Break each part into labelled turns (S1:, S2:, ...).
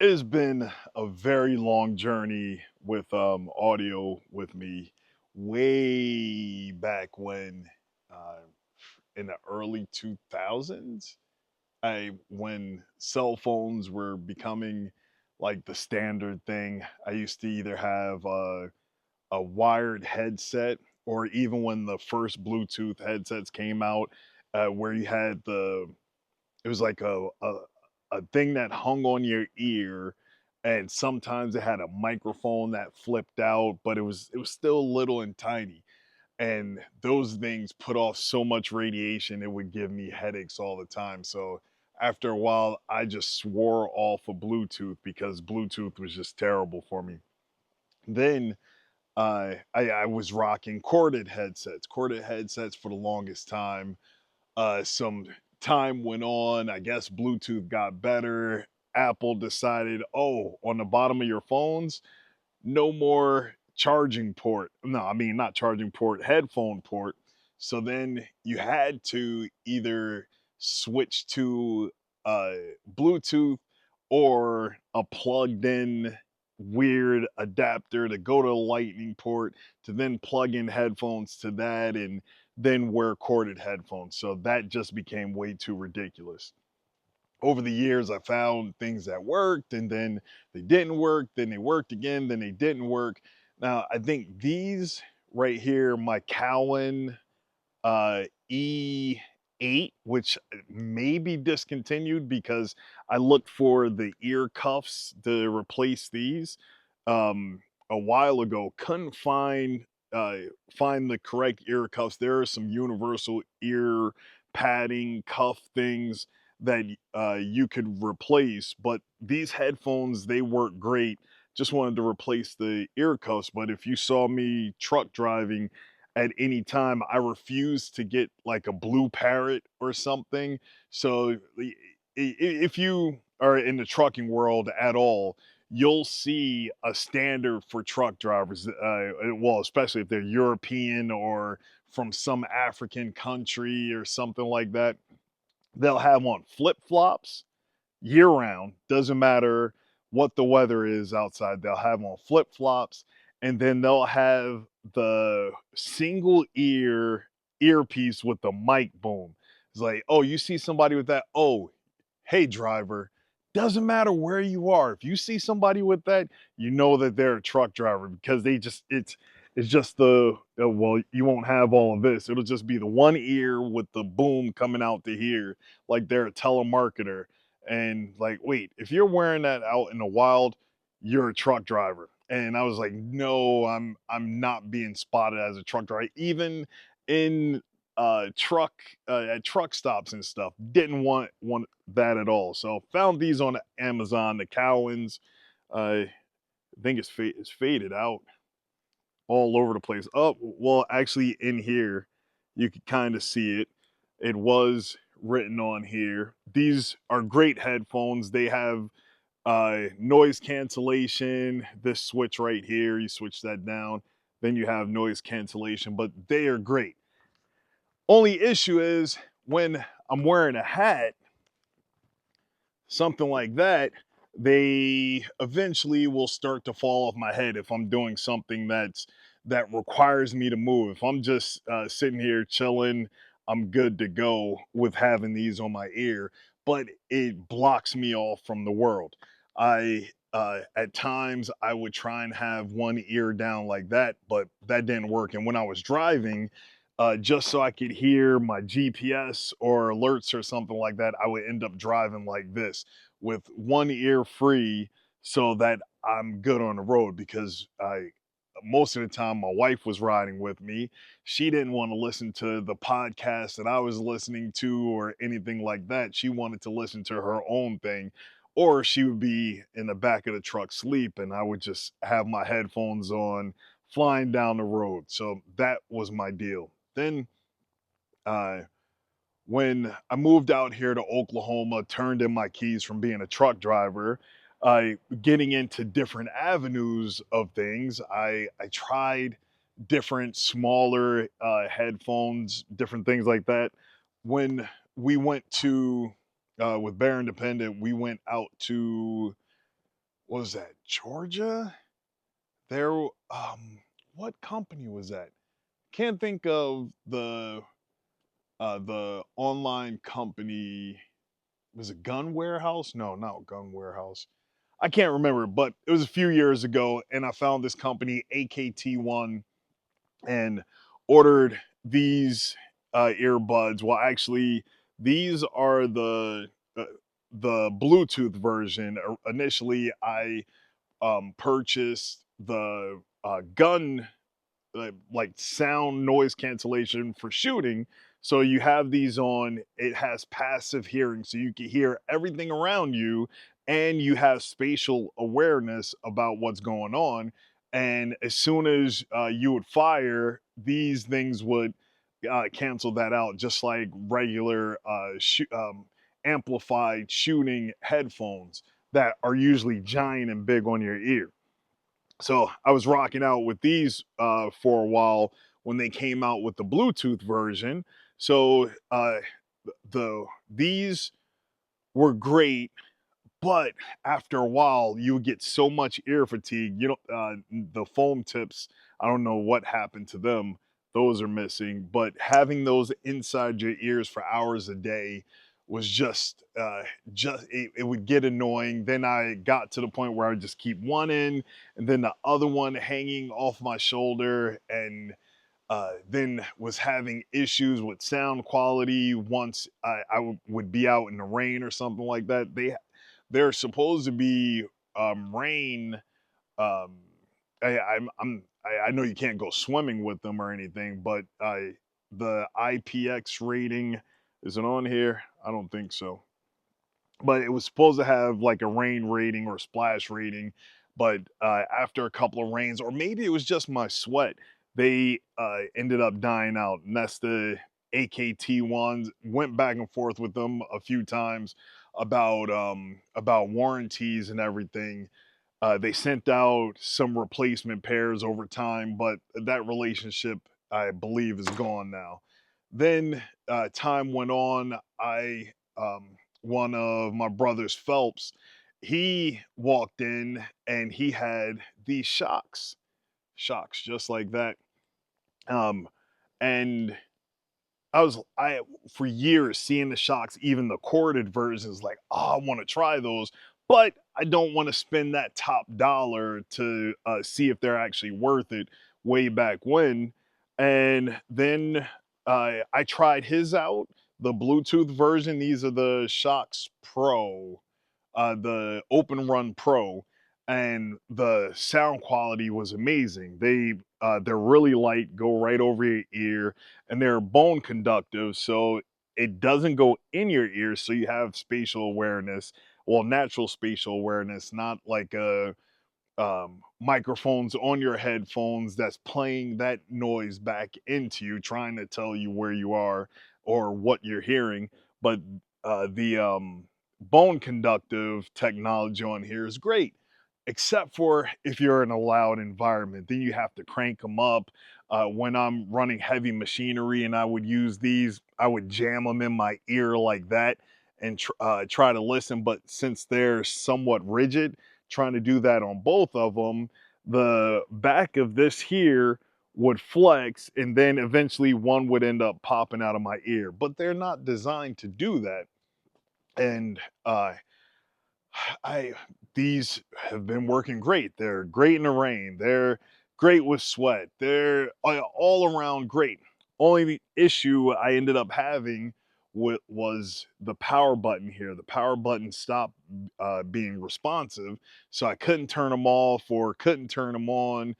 S1: It has been a very long journey with audio with me way back when uh, in the early 2000s. When cell phones were becoming like the standard thing. I used to either have a wired headset, or even when the first Bluetooth headsets came out, where you had it was like a thing that hung on your ear, and sometimes it had a microphone that flipped out, but it was still little and tiny. And those things put off so much radiation, it would give me headaches all the time. So after a while, I just swore off of Bluetooth because Bluetooth was just terrible for me. Then I was rocking corded headsets for the longest time. Some time went on. I guess Bluetooth got better. Apple decided, oh, on the bottom of your phones, no more charging port. No, I mean, not charging port, headphone port. So then you had to either switch to uh, Bluetooth or a plugged in weird adapter to go to the lightning port to then plug in headphones to that and then wear corded headphones. So that just became way too ridiculous. Over the years, I found things that worked and then they didn't work, then they worked again, then they didn't work. Now, I think these right here, my Cowin E8, which may be discontinued because I looked for the ear cuffs to replace these a while ago. Couldn't uh, find the correct ear cuffs. There are some universal ear padding cuff things that you could replace, but these headphones, they work great. Just wanted to replace the ear cuffs, but if you saw me truck driving at any time, I refuse to get like a blue parrot or something. So if you are in the trucking world at all, you'll see a standard for truck drivers. Well, especially if they're European or from some African country or something like that, they'll have on flip flops year round. Doesn't matter what the weather is outside, they'll have on flip flops, and then they'll have the single earpiece with the mic boom. It's like, oh, you see somebody with that? Oh, hey, driver. Doesn't matter where you are. If you see somebody with that, you know that they're a truck driver because it's just well, you won't have all of this. It'll just be the one ear with the boom coming out to here, like they're a telemarketer. And like, wait, if you're wearing that out in the wild, you're a truck driver. And I was like, no, I'm not being spotted as a truck driver. Even in truck at truck stops and stuff, didn't want that at all. So found these on Amazon, the Cowens. I think it's faded out all over the place. Oh, well, actually, in here, you could kind of see it. It was written on here. These are great headphones. They have noise cancellation. This switch right here, you switch that down, then you have noise cancellation, but they are great. Only issue is when I'm wearing a hat, something like that, they eventually will start to fall off my head if I'm doing something that requires me to move. If I'm just sitting here chilling, I'm good to go with having these on my ear, but it blocks me off from the world. I At times I would try and have one ear down like that, but that didn't work. And when I was driving, just so I could hear my GPS or alerts or something like that, I would end up driving like this with one ear free so that I'm good on the road because I most of the time my wife was riding with me. She didn't want to listen to the podcast that I was listening to or anything like that. She wanted to listen to her own thing, or she would be in the back of the truck sleep and I would just have my headphones on flying down the road. So that was my deal. Then uh, when I moved out here to Oklahoma, turned in my keys from being a truck driver, getting into different avenues of things, I tried different smaller headphones, different things like that. When we went to with Bear Independent, we went out to what was that, Georgia? There, what company was that? Can't think of the online company. Was it Gun Warehouse? No, not Gun Warehouse. I can't remember, but it was a few years ago, and I found this company AKT1 and ordered these earbuds. Well, actually, these are uh, the Bluetooth version. Initially, I purchased the gun like sound noise cancellation for shooting. So you have these on, it has passive hearing, so you can hear everything around you and you have spatial awareness about what's going on. And as soon as you would fire, these things would cancel that out, just like regular amplified shooting headphones that are usually giant and big on your ear. So I was rocking out with these for a while when they came out with the Bluetooth version. So these were great, but after a while, you would get so much ear fatigue. You know, the foam tips, I don't know what happened to them. Those are missing, but having those inside your ears for hours a day was just it would get annoying. Then I got to the point where I would just keep one in and then the other one hanging off my shoulder, and then was having issues with sound quality once I would be out in the rain or something like that. They're supposed to be rain. Um, I know you can't go swimming with them or anything, but the IPX rating, is it on here? I don't think so, but it was supposed to have like a rain rating or splash rating. But after a couple of rains, or maybe it was just my sweat, they ended up dying out. And that's the AKT ones. Went back and forth with them a few times about warranties and everything. They sent out some replacement pairs over time, but that relationship, I believe, is gone now. Then time went on. One of my brother's Phelps, he walked in and he had these shocks just like that. Um, and I for years seeing the shocks, even the corded versions, like, oh, I want to try those, but I don't want to spend that top dollar to see if they're actually worth it way back when. And then I tried his out, the Bluetooth version. These are the Shocks Pro, the Open Run Pro, and the sound quality was amazing. They're really light, go right over your ear, and they're bone conductive, so it doesn't go in your ear, so you have spatial awareness, well, natural spatial awareness, not like a microphones on your headphones that's playing that noise back into you, trying to tell you where you are or what you're hearing. But the bone conductive technology on here is great, except for if you're in a loud environment. Then you have to crank them up. When I'm running heavy machinery and I would use these, I would jam them in my ear like that and try to listen. But since they're somewhat rigid, trying to do that on both of them, the back of this here would flex and then eventually one would end up popping out of my ear. But they're not designed to do that. And I these have been working great. They're great in the rain. They're great with sweat. They're all around great. Only issue I ended up having was the power button here. The power button stopped being responsive, so I couldn't turn them off or couldn't turn them on.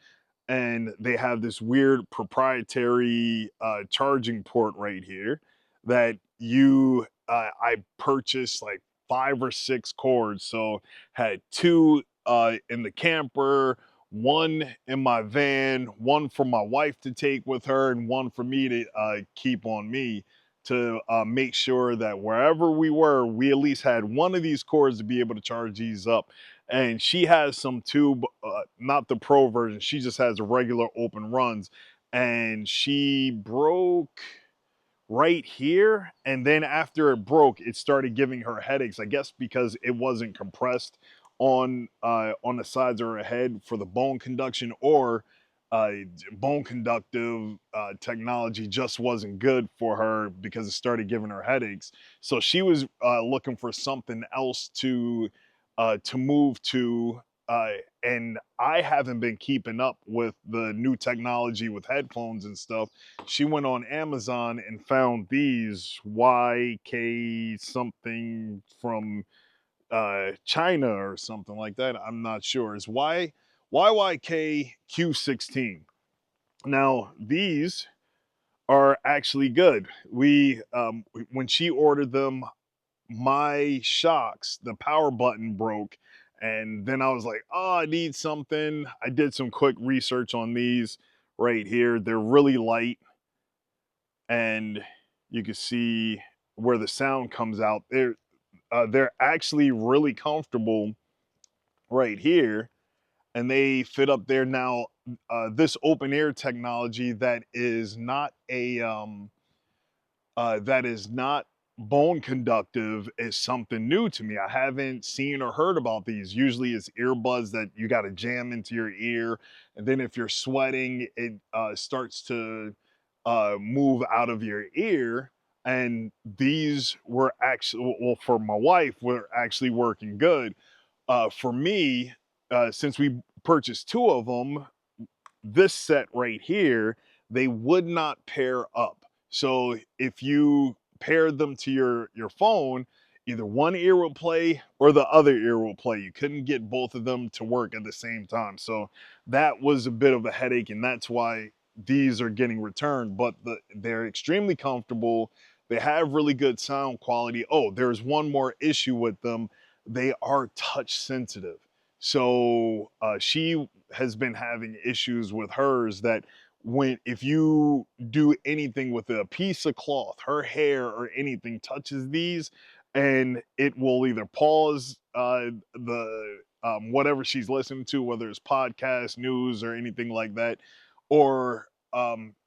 S1: And they have this weird proprietary charging port right here that I purchased like 5 or 6 cords. So had two in the camper, one in my van, one for my wife to take with her, and one for me to keep on me to make sure that wherever we were, we at least had one of these cords to be able to charge these up. And she has some too, not the pro version. She just has regular open runs, and she broke right here, and then after it broke, it started giving her headaches, I guess because it wasn't compressed on the sides of her head for the bone conduction, or uh, bone conductive technology just wasn't good for her because it started giving her headaches. So she was looking for something else to move to. Uh, and I haven't been keeping up with the new technology with headphones and stuff. She went on Amazon and found these YK something from China or something like that. I'm not sure. It's YYK Q16. Now these are actually good. We when she ordered them, my Shokz, the power button broke, and then I was like, oh, I need something. I did some quick research on these right here. They're really light, and you can see where the sound comes out. They're actually really comfortable right here, and they fit up there. Now this open ear technology that is not bone conductive is something new to me. I haven't seen or heard about these. Usually it's earbuds that you got to jam into your ear, and then if you're sweating it starts to move out of your ear. And these were actually, well, for my wife, were actually working good. For me, since we purchased two of them, this set right here, they would not pair up. So if you paired them to your phone, either one ear will play or the other ear will play. You couldn't get both of them to work at the same time. So that was a bit of a headache, and that's why these are getting returned. But they're extremely comfortable. They have really good sound quality. Oh, there's one more issue with them. They are touch sensitive. So she has been having issues with hers that when if you do anything with a piece of cloth, her hair or anything touches these, and it will either pause the whatever she's listening to, whether it's podcast, news, or anything like that, or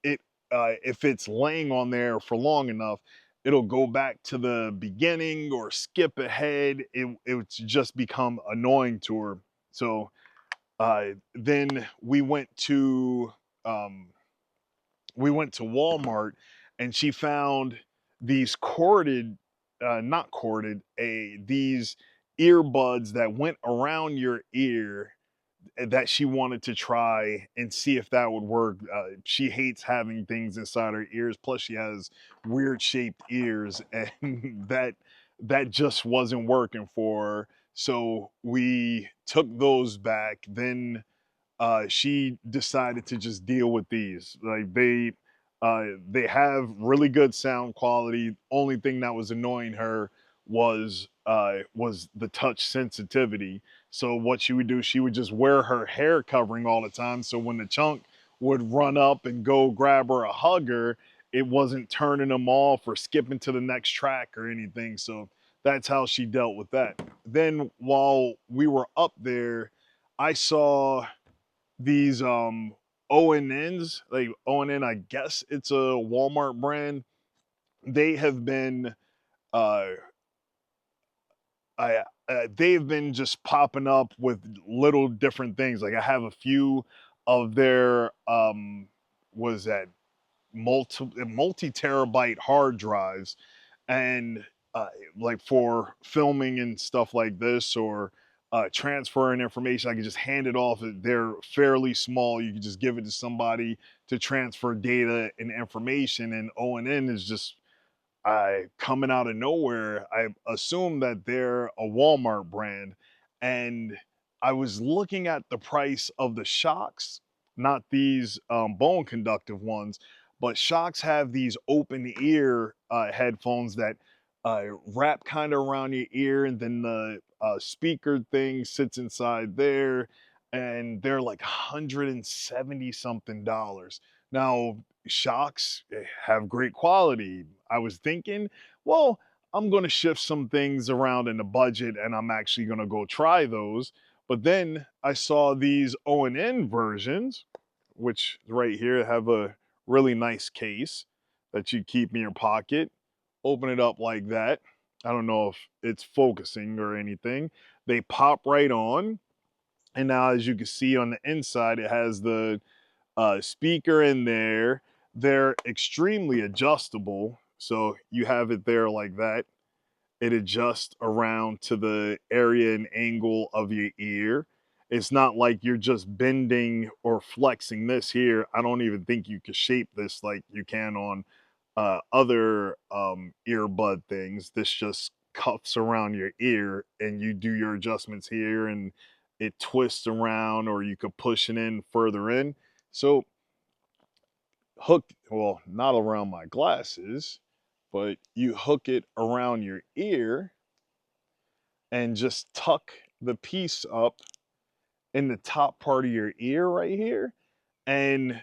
S1: it if it's laying on there for long enough, it'll go back to the beginning or skip ahead. It's just become annoying to her. So then um, we went to Walmart, and she found these corded, not corded, these earbuds that went around your ear that she wanted to try and see if that would work. She hates having things inside her ears. Plus, she has weird shaped ears, and that just wasn't working for her. So we took those back. Then she decided to just deal with these. Like they have really good sound quality. Only thing that was annoying her was the touch sensitivity. So what she would do, she would just wear her hair covering all the time. So when the chunk would run up and go grab her a hugger, it wasn't turning them off or skipping to the next track or anything. So that's how she dealt with that. Then while we were up there, I saw these ONNs, like ONN, I guess it's a Walmart brand. They have been uh they've been just popping up with little different things. Like I have a few of their was that multi terabyte hard drives, and like for filming and stuff like this, or transferring information, I can just hand it off. They're fairly small. You can just give it to somebody to transfer data and information. And ONN is just coming out of nowhere. I assume that they're a Walmart brand, and I was looking at the price of the Shokz, not these bone conductive ones, but Shokz have these open ear headphones that wrap kind of around your ear, and then the speaker thing sits inside there, and they're like 170 something dollars. Now, Shokz have great quality. I was thinking, well, I'm going to shift some things around in the budget, and I'm actually going to go try those. But then I saw these ONN versions, which right here have a really nice case that you keep in your pocket. Open it up like that. I don't know if it's focusing or anything. They pop right on. And now, as you can see on the inside, it has the speaker in there. They're extremely adjustable. So you have it there like that. It adjusts around to the area and angle of your ear. It's not like you're just bending or flexing this here. I don't even think you can shape this like you can on other earbud things. This just cuffs around your ear and you do your adjustments here and it twists around, or you could push it in further in. So hook, well, not around my glasses, but you hook it around your ear and just tuck the piece up in the top part of your ear right here, and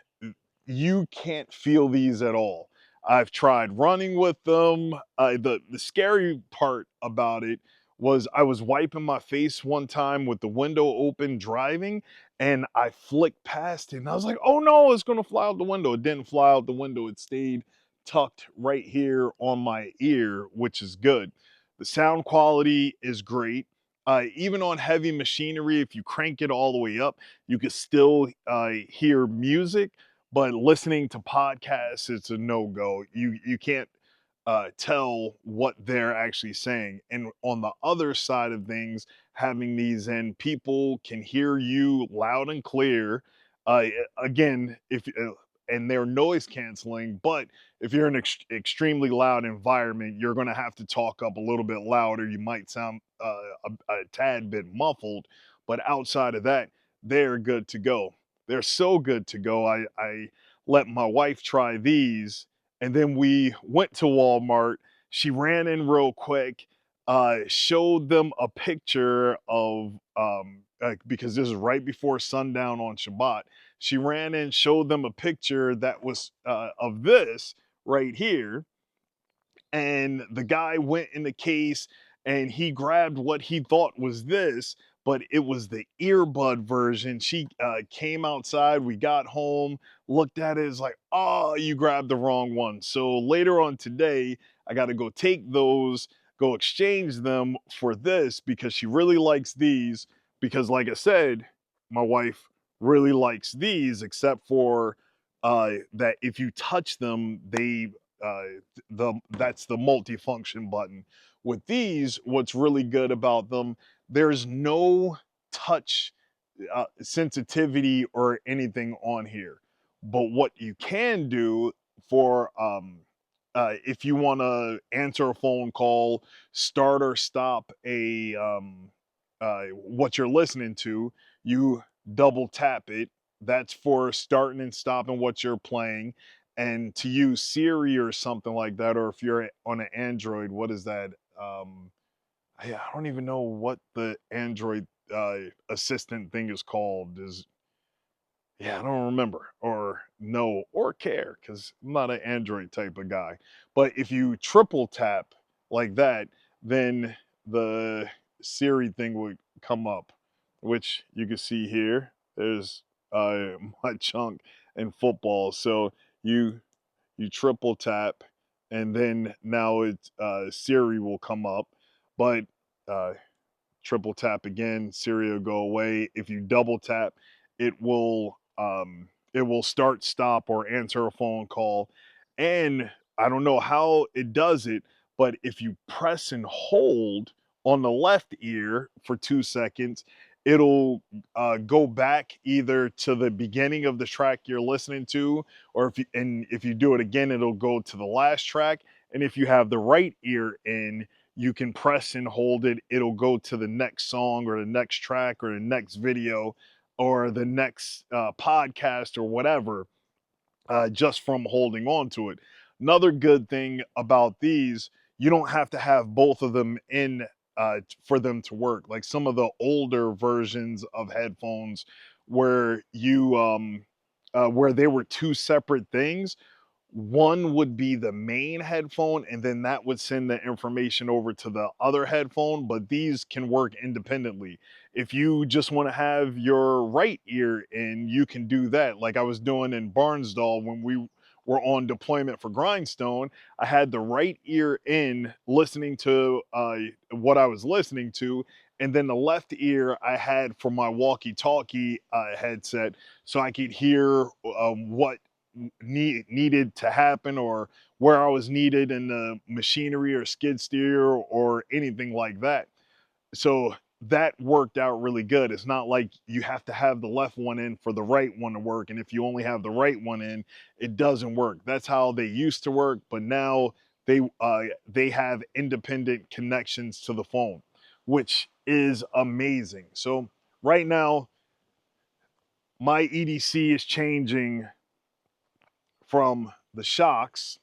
S1: you can't feel these at all. I've tried running with them. The scary part about it was I was wiping my face one time with the window open driving, and I flicked past it, and I was like, "Oh no, it's gonna fly out the window." It didn't fly out the window. It stayed tucked right here on my ear, which is good. The sound quality is great. Even on heavy machinery, if you crank it all the way up, you can still hear music, but listening to podcasts, it's a no-go. You can't tell what they're actually saying. And on the other side of things, having these in, people can hear you loud and clear. Uh, Again, if and they're noise canceling, but if you're in an extremely loud environment, you're going to have to talk up a little bit louder. You might sound a tad bit muffled, but outside of that, they're good to go. They're so good to go. I let my wife try these, and then we went to Walmart. She ran in real quick, showed them a picture of because this is right before sundown on Shabbat. She ran in, showed them a picture that was of this right here, and the guy went in the case and he grabbed what he thought was this, but it was the earbud version. She came outside, we got home, looked at it, is like, "Oh, you grabbed the wrong one." So later on today, I got to go take those, go exchange them for this, because she really likes these. Because like I said, my wife really likes these, except for that if you touch them, they uh, that's the multifunction button. With these, what's really good about them, there's no touch sensitivity or anything on here. But what you can do for if you want to answer a phone call, start or stop a what you're listening to, you double tap it. That's for starting and stopping what you're playing. And to use Siri or something like that, or if you're on an Android, what is that? I don't even know what the Android assistant thing is called. Is Yeah, I don't remember or know or care because I'm not an Android type of guy. But if you triple tap like that, then the Siri thing would come up, which you can see here. There's my chunk in football. So you you triple tap, and then now it's Siri will come up. But uh, triple tap again, Siri will go away. If you double tap, it will start, stop, or answer a phone call. And I don't know how it does it, but if you press and hold on the left ear for 2 seconds, it'll go back either to the beginning of the track you're listening to, or if you do it again, it'll go to the last track. And if you have the right ear in, you can press and hold it. It'll go to the next song or the next track or the next video or the next podcast or whatever, just from holding on to it. Another good thing about these, you don't have to have both of them in for them to work. Like some of the older versions of headphones where where they were two separate things, one would be the main headphone and then that would send the information over to the other headphone, but these can work independently. If you just want to have your right ear in, you can do that, like I was doing in Barnsdall when we were on deployment for Grindstone. I had the right ear in listening to what I was listening to, And then the left ear I had for my walkie-talkie headset, so I could hear what needed to happen, or where I was needed in the machinery or skid steer or anything like that. So that worked out really good. It's not like you have to have the left one in for the right one to work. And if you only have the right one in, it doesn't work. That's how they used to work. But now they have independent connections to the phone, which is amazing. So right now, my EDC is changing from the Shokz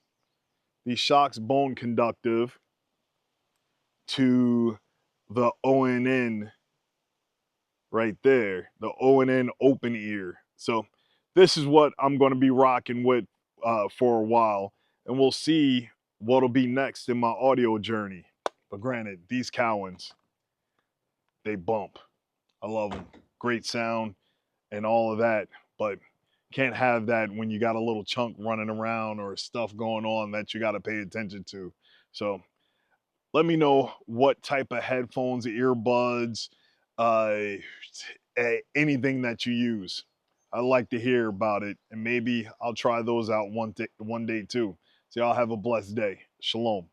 S1: bone conductive, to the ONN right there, the ONN open ear. So this is what I'm going to be rocking with for a while, and we'll see what'll be next in my audio journey. But granted, these Cowins, they bump. I love them. Great sound and all of that, but can't have that when you got a little chunk running around or stuff going on that you got to pay attention to. So let me know what type of headphones, earbuds, uh, anything that you use. I'd like to hear about it, and maybe I'll try those out one day too. So y'all have a blessed day. Shalom.